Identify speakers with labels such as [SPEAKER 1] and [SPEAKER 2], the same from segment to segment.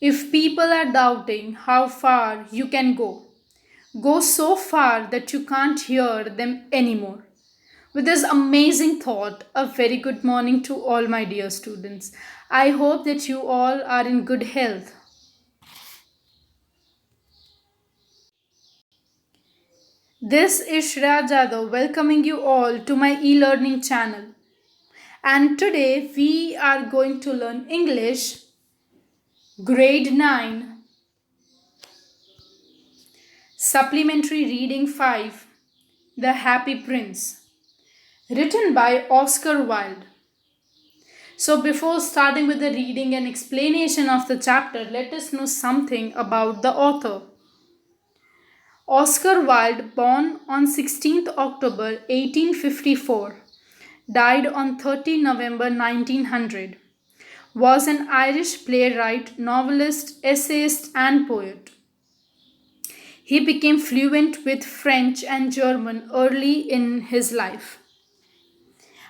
[SPEAKER 1] If people are doubting how far you can go, go so far that you can't hear them anymore. With this amazing thought, a very good morning to all my dear students. I hope that you all are in good health. This is Shreya Jadhav welcoming you all to my e-learning channel. And today we are going to learn English grade 9 supplementary reading 5 The Happy Prince, written by Oscar Wilde. So before starting with the reading and explanation of the chapter, let us know something about the author. Oscar Wilde, born on 16th October 1854, died on 30 November 1900, was an Irish playwright, novelist, essayist, and poet. He became fluent with French and German early in his life.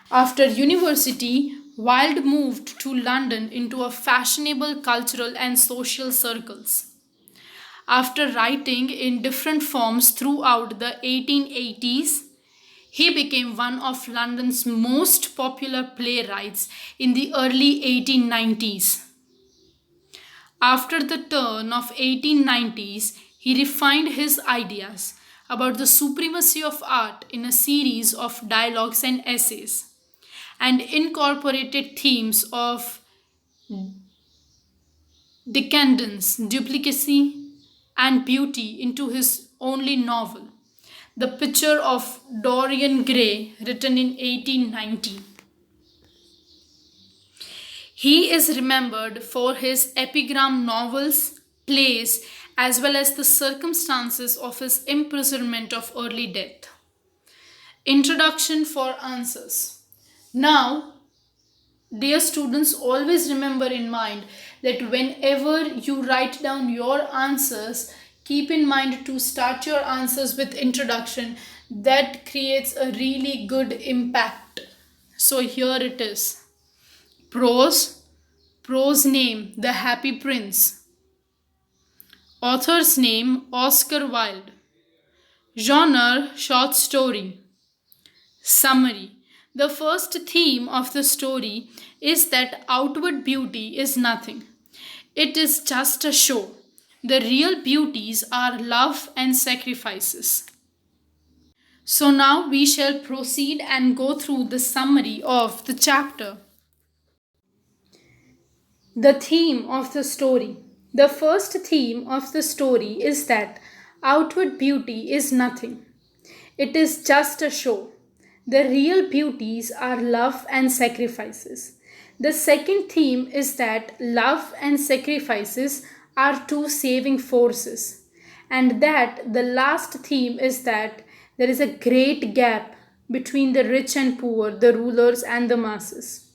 [SPEAKER 1] After university, Wilde moved to London into a fashionable cultural and social circles. After writing in different forms throughout the 1880s, he became one of London's most popular playwrights in the early 1890s. After the turn of 1890s, he refined his ideas about the supremacy of art in a series of dialogues and essays and incorporated themes of decadence, duplicacy, and beauty into his only novel, The Picture of Dorian Gray, written in 1890. He is remembered for his epigram novels, plays, as well as the circumstances of his imprisonment of early death. Introduction for answers. Now, dear students, always remember in mind that whenever you write down your answers, keep in mind to start your answers with introduction. That creates a really good impact. So here it is. Prose. Prose name The Happy Prince. Author's name Oscar Wilde. Genre short story. Summary. The first theme of the story is that outward beauty is nothing. It is just a show. The real beauties are love and sacrifices. So now we shall proceed and go through the summary of the chapter. The theme of the story. The first theme of the story is that outward beauty is nothing. It is just a show. The real beauties are love and sacrifices. The second theme is that love and sacrifices are two saving forces. And that the last theme is that there is a great gap between the rich and poor, the rulers and the masses.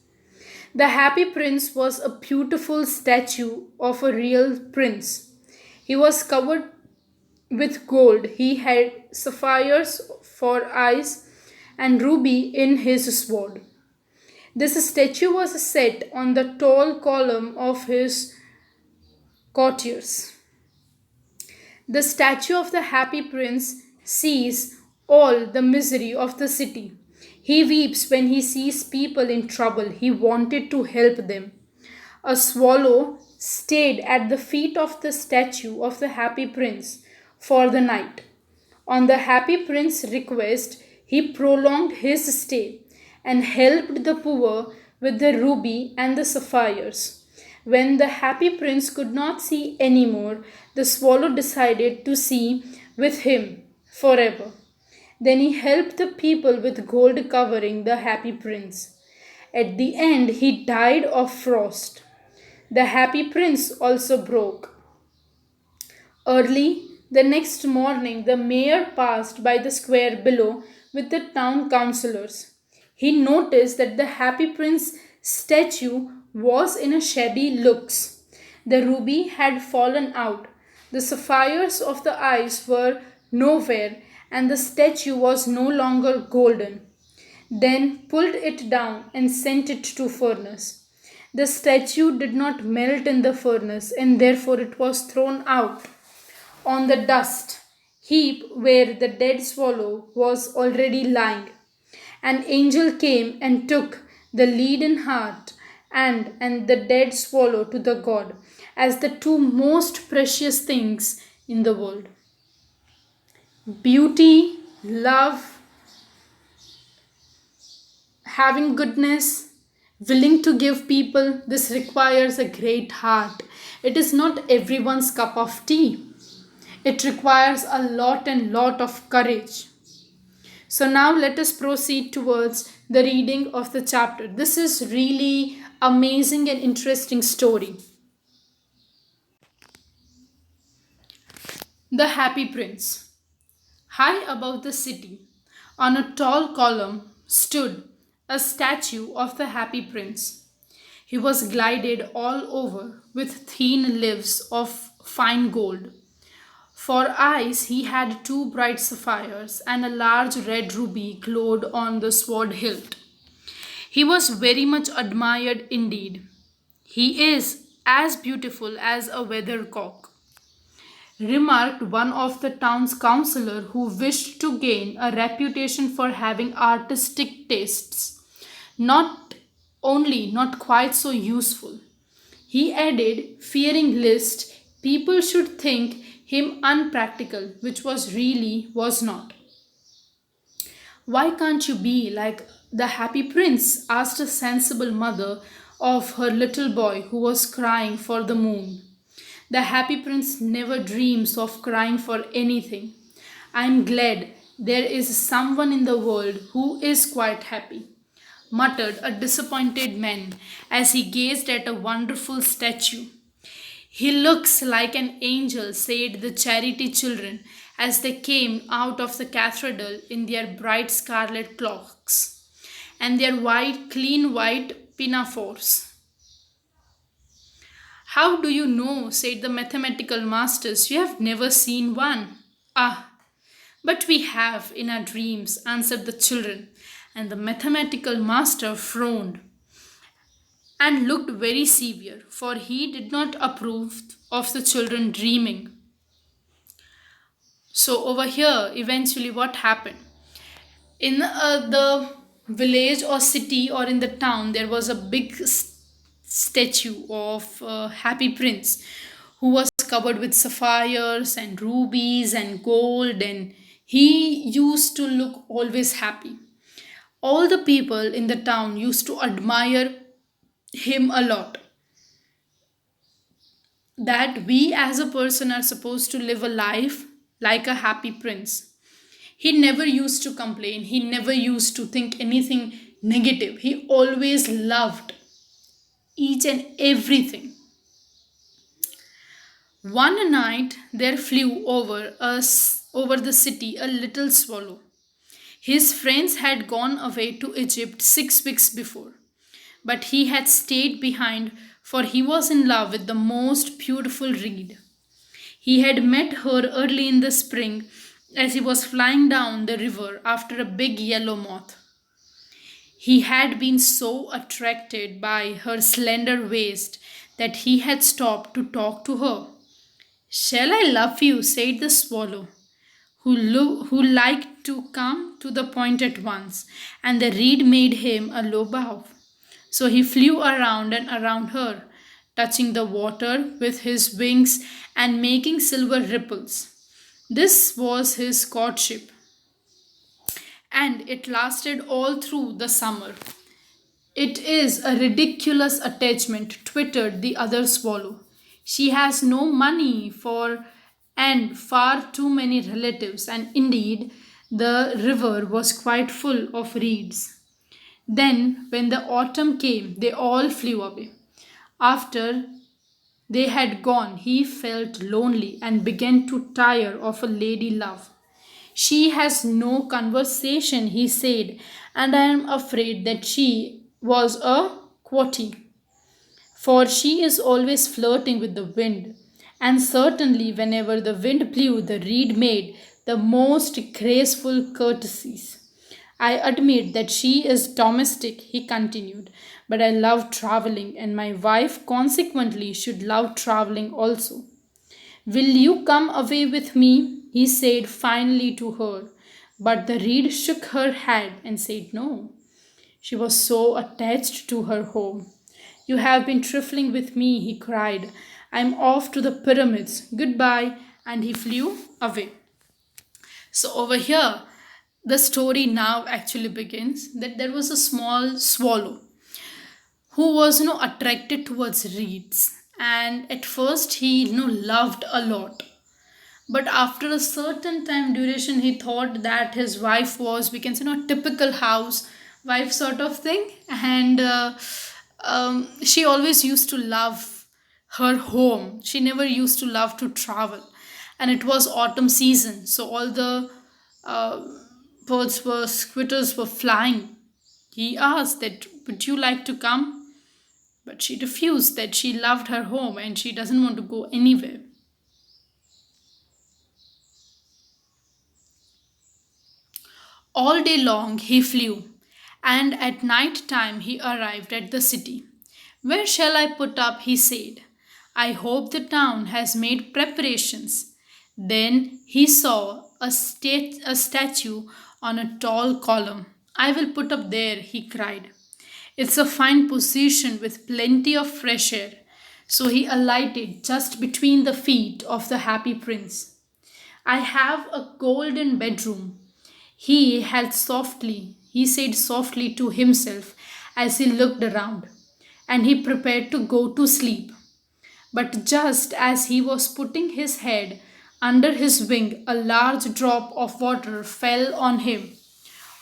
[SPEAKER 1] The Happy Prince was a beautiful statue of a real prince. He was covered with gold. He had sapphires for eyes and ruby in his sword. This statue was set on the tall column of his courtiers. The statue of the Happy Prince sees all the misery of the city. He weeps when he sees people in trouble. He wanted to help them. A swallow stayed at the feet of the statue of the Happy Prince for the night. On the Happy Prince's request, he prolonged his stay and helped the poor with the ruby and the sapphires. When the Happy Prince could not see any more, the swallow decided to see with him forever. Then he helped the people with gold covering the Happy Prince. At the end, he died of frost. The Happy Prince also broke. Early the next morning, the mayor passed by the square below with the town councillors. He noticed that the Happy Prince statue was in a shabby looks. The ruby had fallen out. The sapphires of the eyes were nowhere, and the statue was no longer golden. Then pulled it down and sent it to furnace. The statue did not melt in the furnace, and therefore it was thrown out on the dust heap where the dead swallow was already lying. An angel came and took the leaden heart and the dead swallow to the god as the two most precious things in the world. Beauty, love, having goodness, willing to give people, this requires a great heart. It is not everyone's cup of tea. It requires a lot and lot of courage. So now let us proceed towards the reading of the chapter. This is really amazing and interesting story. The Happy Prince. High above the city, on a tall column, stood a statue of the Happy Prince. He was glided all over with thin leaves of fine gold. For eyes, he had two bright sapphires and a large red ruby glowed on the sword hilt. He was very much admired indeed. He is as beautiful as a weathercock, remarked one of the town's councillor who wished to gain a reputation for having artistic tastes, not only not quite so useful. He added, fearing lest people should think him unpractical, which was not. Why can't you be like the happy prince? Asked a sensible mother of her little boy who was crying for the moon. The happy prince never dreams of crying for anything. I am glad there is someone in the world who is quite happy, muttered a disappointed man as he gazed at a wonderful statue. He looks like an angel, said the charity children as they came out of the cathedral in their bright scarlet cloaks and their clean white pinafores. How do you know? Said the mathematical masters. You have never seen one. Ah, but we have in our dreams, answered the children, and the mathematical master frowned and looked very severe, for he did not approve of the children dreaming. So, over here, eventually, what happened? In the village or city or in the town, there was a big statue of Happy Prince who was covered with sapphires and rubies and gold, and he used to look always happy. All the people in the town used to admire him a lot, that we as a person are supposed to live a life like a happy prince. He never used to complain, he never used to think anything negative. He always loved each and everything. One night there flew over us over the city a little swallow. His friends had gone away to Egypt 6 weeks before, but he had stayed behind, for he was in love with the most beautiful reed. He had met her early in the spring as he was flying down the river after a big yellow moth. He had been so attracted by her slender waist that he had stopped to talk to her. Shall I love you? Said the swallow, who liked to come to the point at once, and the reed made him a low bow. So he flew around and around her, touching the water with his wings and making silver ripples. This was his courtship, and it lasted all through the summer. It is a ridiculous attachment, twittered the other swallow. She has no money for and far too many relatives, and indeed the river was quite full of reeds. Then, when the autumn came, they all flew away. After they had gone, he felt lonely and began to tire of a lady love. She has no conversation, he said, and I am afraid that she was a quotty, for she is always flirting with the wind. And certainly, whenever the wind blew, the reed made the most graceful courtesies. I admit that she is domestic, he continued, but I love traveling, and my wife consequently should love traveling also. Will you come away with me? He said finally to her. But the reed shook her head and said no. She was so attached to her home. You have been trifling with me, he cried. I'm off to the pyramids. Goodbye. And he flew away. So, over here, the story now actually begins that there was a small swallow who was attracted towards reeds, and at first he loved a lot, but after a certain time duration he thought that his wife was, we can say, typical house wife sort of thing, and she always used to love her home. She never used to love to travel, and it was autumn season, so all the uh, birds were squitters were flying. He asked that, would you like to come? But she refused, that she loved her home and she doesn't want to go anywhere. All day long he flew, and at night time he arrived at the city. Where shall I put up? He said. I hope the town has made preparations. Then he saw a statue on a tall column. I will put up there, he cried. It's a fine position with plenty of fresh air. So he alighted just between the feet of the happy prince. I have a golden bedroom. He said softly to himself as he looked around, and he prepared to go to sleep. But just as he was putting his head under his wing, a large drop of water fell on him.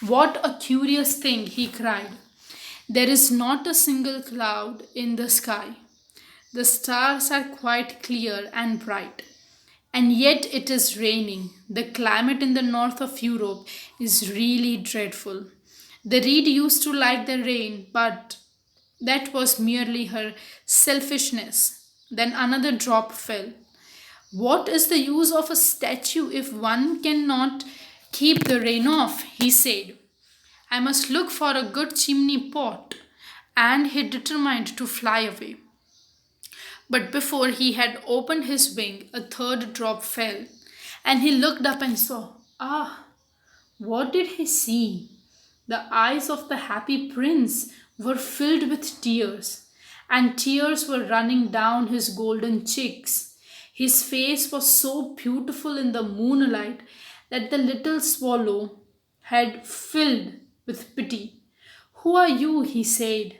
[SPEAKER 1] What a curious thing, he cried. There is not a single cloud in the sky. The stars are quite clear and bright. And yet it is raining. The climate in the north of Europe is really dreadful. The reed used to like the rain, but that was merely her selfishness. Then another drop fell. What is the use of a statue if one cannot keep the rain off? He said. I must look for a good chimney pot. And he determined to fly away. But before he had opened his wing, a third drop fell, and he looked up and saw. Ah, what did he see? The eyes of the happy prince were filled with tears, and tears were running down his golden cheeks. His face was so beautiful in the moonlight that the little swallow had filled with pity. Who are you? He said.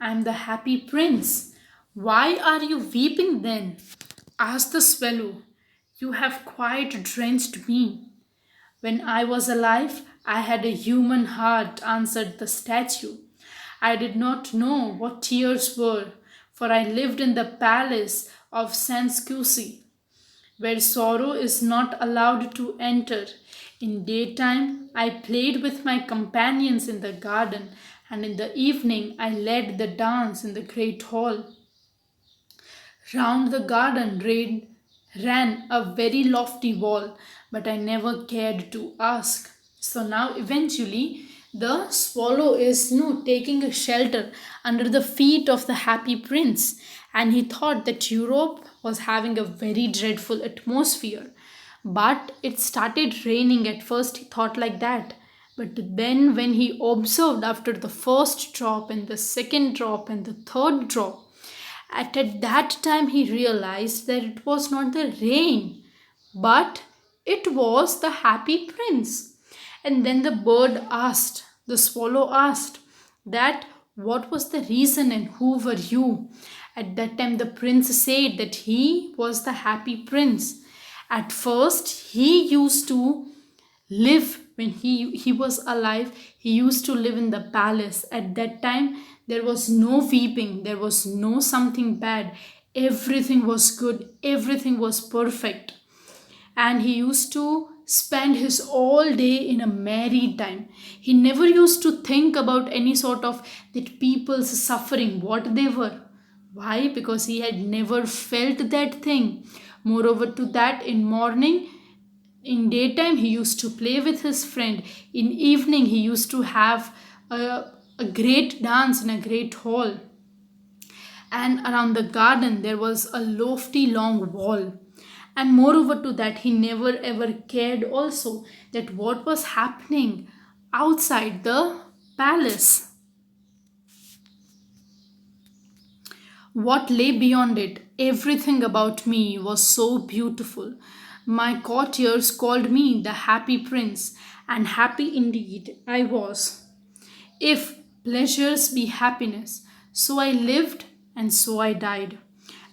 [SPEAKER 1] I am the happy prince. Why are you weeping then? Asked the swallow. You have quite drenched me. When I was alive, I had a human heart, answered the statue. I did not know what tears were, for I lived in the palace of Sanssouci, where sorrow is not allowed to enter. In daytime, I played with my companions in the garden, and in the evening, I led the dance in the great hall. Round the garden ran a very lofty wall, but I never cared to ask. So now, eventually, the swallow is taking a shelter under the feet of the happy prince, and he thought that Europe was having a very dreadful atmosphere. But it started raining. At first, he thought like that. But then, when he observed after the first drop and the second drop and the third drop, at that time he realized that it was not the rain, but it was the happy prince. And then the swallow asked, that what was the reason and who were you? At that time the prince said that he was the happy prince. At first he used to live, when he was alive, he used to live in the palace. At that time there was no weeping, there was no something bad, everything was good, everything was perfect, and he used to spend his all day in a merry time. He never used to think about any sort of that people's suffering, what they were. Why? Because he had never felt that thing. Moreover to that, in morning, in daytime he used to play with his friend, in evening he used to have a a great dance in a great hall, and around the garden there was a lofty long wall. And moreover to that, he never ever cared also that what was happening outside the palace, what lay beyond it. Everything about me was so beautiful. My courtiers called me the happy prince, and happy indeed I was. If pleasures be happiness, so I lived and so I died.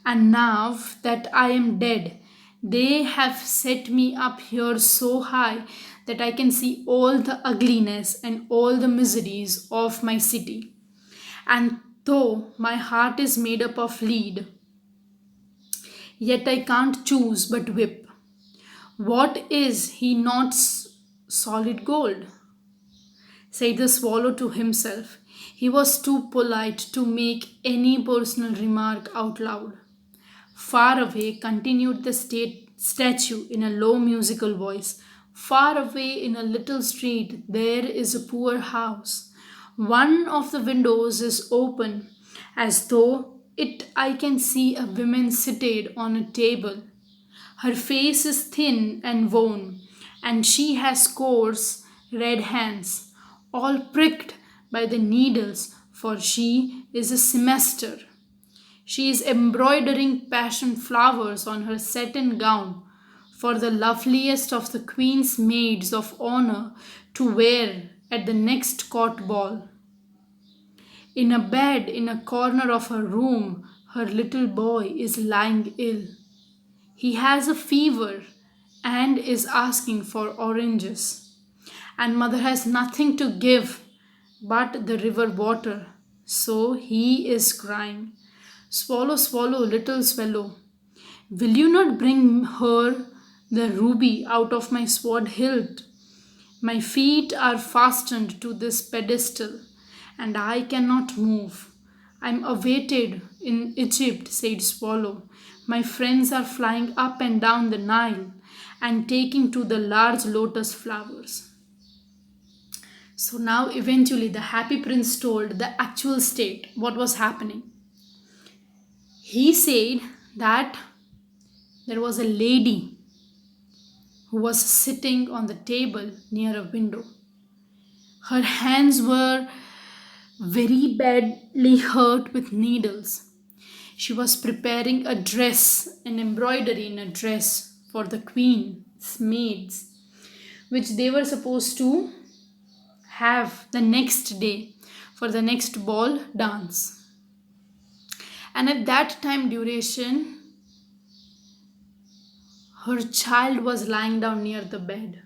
[SPEAKER 1] And now that I am dead, they have set me up here so high that I can see all the ugliness and all the miseries of my city. And though my heart is made up of lead, yet I can't choose but whip. What is he not solid gold? Said the swallow to himself. He was too polite to make any personal remark out loud. Far away, continued the statue in a low musical voice. Far away in a little street, there is a poor house. One of the windows is open, as though it I can see a woman seated on a table. Her face is thin and worn, and she has coarse red hands, all pricked by the needles, for she is a semester. She is embroidering passion flowers on her satin gown for the loveliest of the queen's maids of honor to wear at the next court ball. In a bed in a corner of her room, her little boy is lying ill. He has a fever and is asking for oranges. And mother has nothing to give but the river water. So he is crying. Swallow, swallow, little swallow. Will you not bring her the ruby out of my sword hilt? My feet are fastened to this pedestal, and I cannot move. I am awaited in Egypt, said Swallow. My friends are flying up and down the Nile and taking to the large lotus flowers. So now, eventually, the happy prince told the actual state what was happening. He said that there was a lady who was sitting on the table near a window. Her hands were very badly hurt with needles. She was preparing a dress, an embroidery in a dress for the queen's maids, which they were supposed to have the next day for the next ball dance. And at that time duration, her child was lying down near the bed.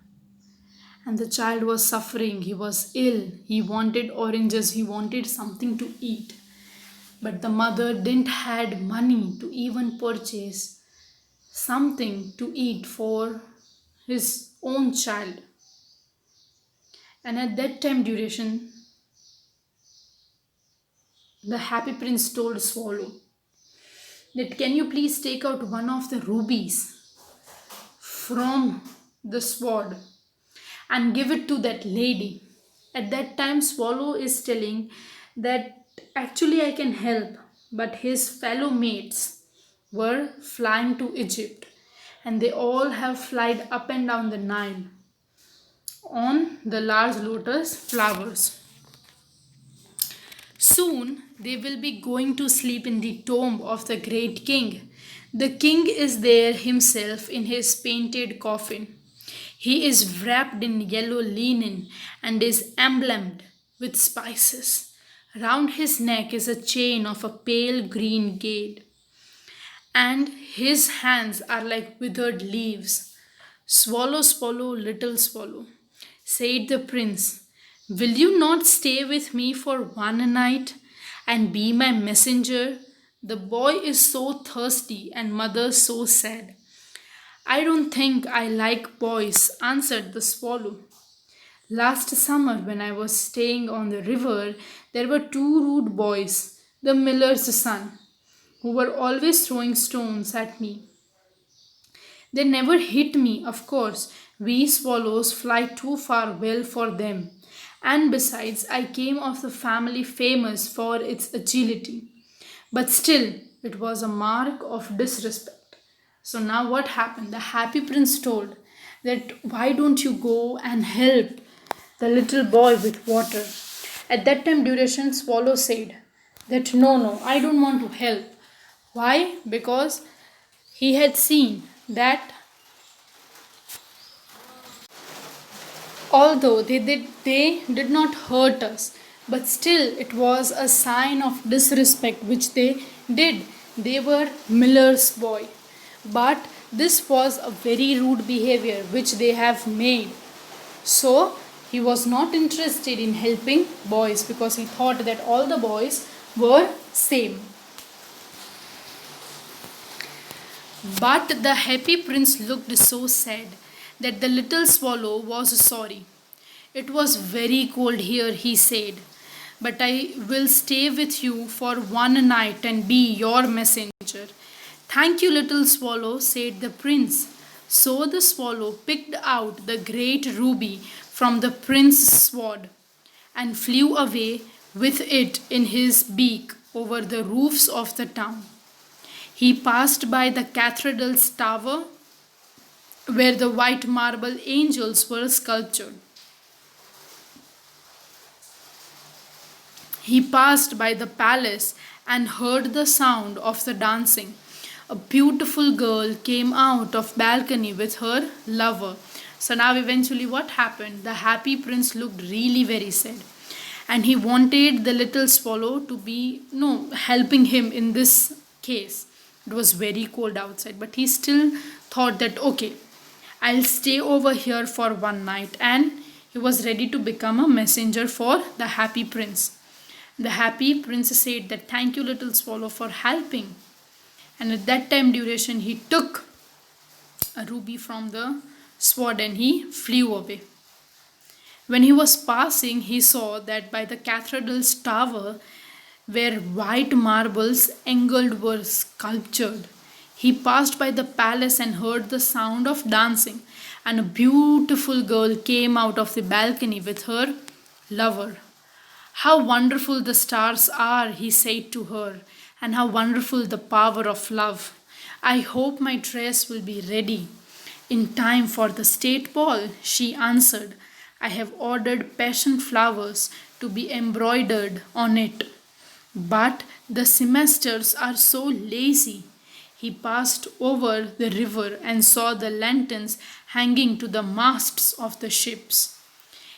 [SPEAKER 1] And the child was suffering. He was ill. He wanted oranges. He wanted something to eat. But the mother didn't had money to even purchase something to eat for his own child. And at that time duration, the happy prince told Swallow that can you please take out one of the rubies from the sword and give it to that lady. At that time, Swallow is telling that actually I can help, but his fellow mates were flying to Egypt and they all have flied up and down the Nile on the large lotus flowers. Soon they will be going to sleep in the tomb of the great king. The king is there himself in his painted coffin. He is wrapped in yellow linen and is emblemed with spices. Round his neck is a chain of a pale green jade, and his hands are like withered leaves. Swallow, swallow, little swallow, said the prince, will you not stay with me for one night and be my messenger? The boy is so thirsty and mother so sad. I don't think I like boys, answered the swallow. Last summer, when I was staying on the river, there were two rude boys, the miller's son, who were always throwing stones at me. They never hit me, of course. We swallows fly too far well for them. And besides, I came of the family famous for its agility. But still, it was a mark of disrespect. So now what happened? The happy prince told that why don't you go and help the little boy with water? At that time, Duration Swallow said that no, I don't want to help. Why? Because he had seen that although they did not hurt us, but still it was a sign of disrespect which they did. They were Miller's boy. But this was a very rude behavior which they have made. So he was not interested in helping boys because he thought that all the boys were same. But the happy prince looked so sad that the little swallow was sorry. It was very cold here, he said, but I will stay with you for one night and be your messenger. Thank you, little swallow, said the prince. So the swallow picked out the great ruby from the prince's sword and flew away with it in his beak over the roofs of the town. He passed by the cathedral's tower where the white marble angels were sculptured. He passed by the palace and heard the sound of the dancing. A beautiful girl came out of balcony with her lover. So now eventually what happened? The happy prince looked really very sad. And he wanted the little swallow to be no helping him in this case. It was very cold outside, but he still thought that okay, I'll stay over here for one night, and he was ready to become a messenger for the happy prince. The happy prince said that thank you, little swallow, for helping. And at that time duration, he took a ruby from the sword and he flew away. When he was passing, he saw that by the cathedral's tower, where white marbles angled were sculptured, he passed by the palace and heard the sound of dancing, and a beautiful girl came out of the balcony with her lover. How wonderful the stars are, he said to her, and how wonderful the power of love. I hope my dress will be ready in time for the state ball, she answered. I have ordered passion flowers to be embroidered on it. But the semesters are so lazy. He passed over the river and saw the lanterns hanging to the masts of the ships.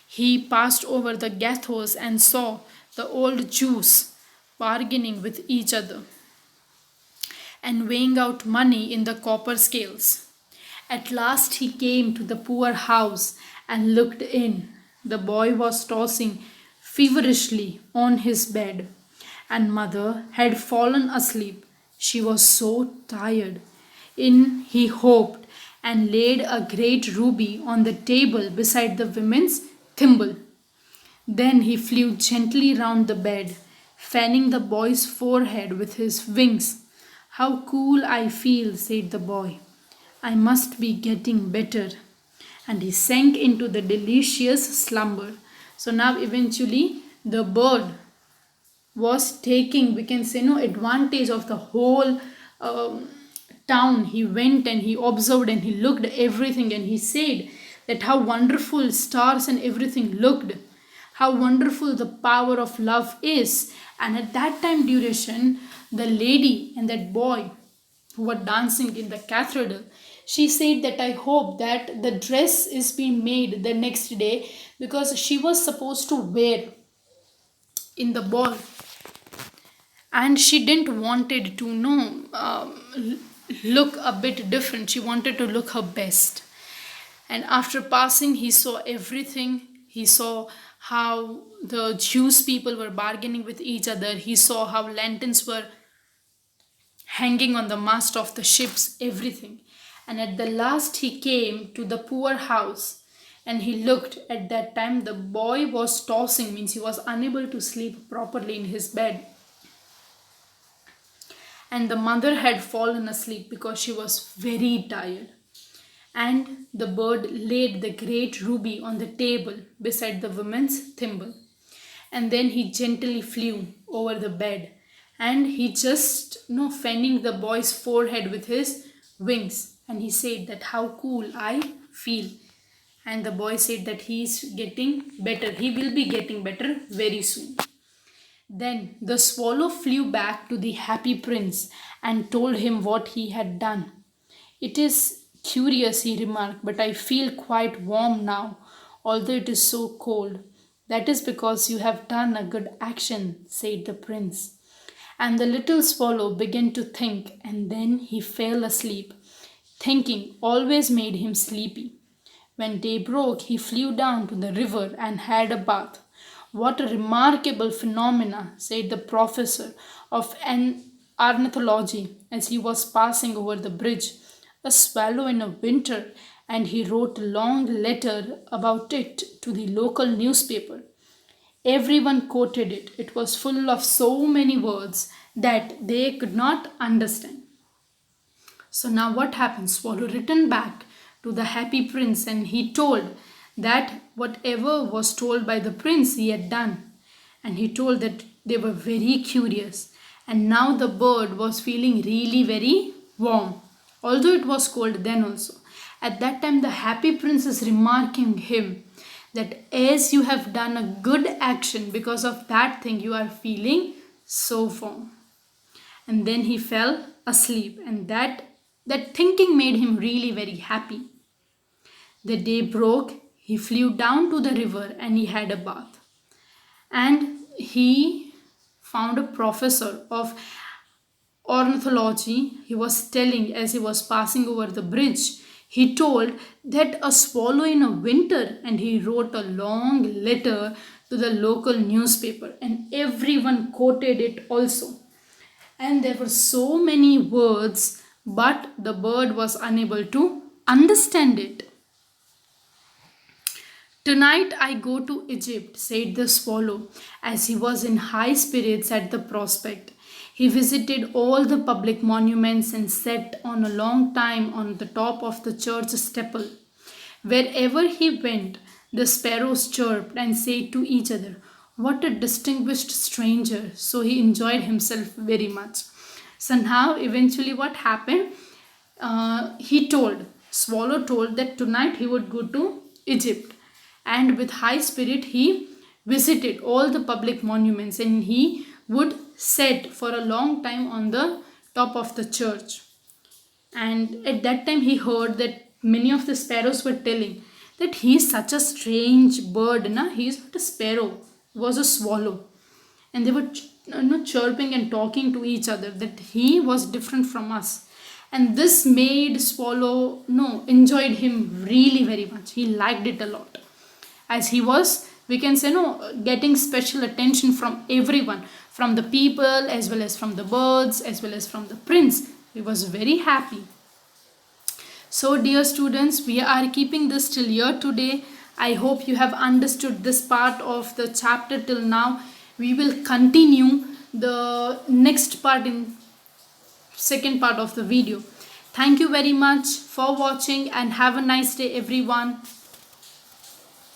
[SPEAKER 1] He passed over the gathos and saw the old Jews bargaining with each other and weighing out money in the copper scales. At last he came to the poor house and looked in. The boy was tossing feverishly on his bed, and mother had fallen asleep. She was so tired. In he hoped and laid a great ruby on the table beside the women's thimble. Then he flew gently round the bed, fanning the boy's forehead with his wings. How cool I feel, said the boy. I must be getting better. And he sank into the delicious slumber. So now eventually the bird was taking, we can say, no advantage of the whole town. He went and he observed and he looked everything and he said that how wonderful stars and everything looked, how wonderful the power of love is. And at that time duration, the lady and that boy who were dancing in the cathedral, she said that I hope that the dress is being made the next day, because she was supposed to wear in the ball, and she didn't wanted to know look a bit different. She wanted to look her best. And after passing, he saw everything. He saw how the Jews people were bargaining with each other. He saw how lanterns were hanging on the mast of the ships, everything. And at the last, he came to the poor house and he looked. At that time, the boy was tossing, means he was unable to sleep properly in his bed. And the mother had fallen asleep because she was very tired. And the bird laid the great ruby on the table beside the woman's thimble. And then he gently flew over the bed, and he just fanning the boy's forehead with his wings, and he said that how cool I feel. And the boy said that he is getting better, he will be getting better very soon. Then the swallow flew back to the happy prince and told him what he had done. It is curious, he remarked, but I feel quite warm now, although it is so cold. That is because you have done a good action, said the prince. And the little swallow began to think, and then he fell asleep. Thinking always made him sleepy. When day broke, he flew down to the river and had a bath. What a remarkable phenomena, said the professor of ornithology as he was passing over the bridge. A swallow in a winter, and he wrote a long letter about it to the local newspaper. Everyone quoted it. It was full of so many words that they could not understand. So now what happened? Swallow returned back to the happy prince, and he told that whatever was told by the prince he had done. And he told that they were very curious. And now the bird was feeling really very warm, although it was cold then also. At that time, the happy prince is remarking him that as you have done a good action, because of that thing you are feeling so warm. And then he fell asleep, and that thinking made him really very happy. The day broke, he flew down to the river and he had a bath. And he found a professor of ornithology. He was telling as he was passing over the bridge, he told that a swallow in a winter, and he wrote a long letter to the local newspaper, and everyone quoted it also. And there were so many words, but the bird was unable to understand it. Tonight I go to Egypt, said the swallow, as he was in high spirits at the prospect. He visited all the public monuments and sat on a long time on the top of the church steeple. Wherever he went, the sparrows chirped and said to each other, "What a distinguished stranger!" So he enjoyed himself very much. So now, eventually, what happened? Swallow told that tonight he would go to Egypt, and with high spirit he visited all the public monuments, and he would sit for a long time on the top of the church. And at that time he heard that many of the sparrows were telling that he is such a strange bird. He is not a sparrow, he was a swallow. And they were chirping and talking to each other that he was different from us. And this made swallow enjoyed him really very much. He liked it a lot, as he was, we can say, getting special attention from everyone, from the people as well as from the birds as well as from the prince. He was very happy. So dear students, we are keeping this till here today. I hope you have understood this part of the chapter till now. We will continue the next part in second part of the video. Thank you very much for watching, and have a nice day everyone.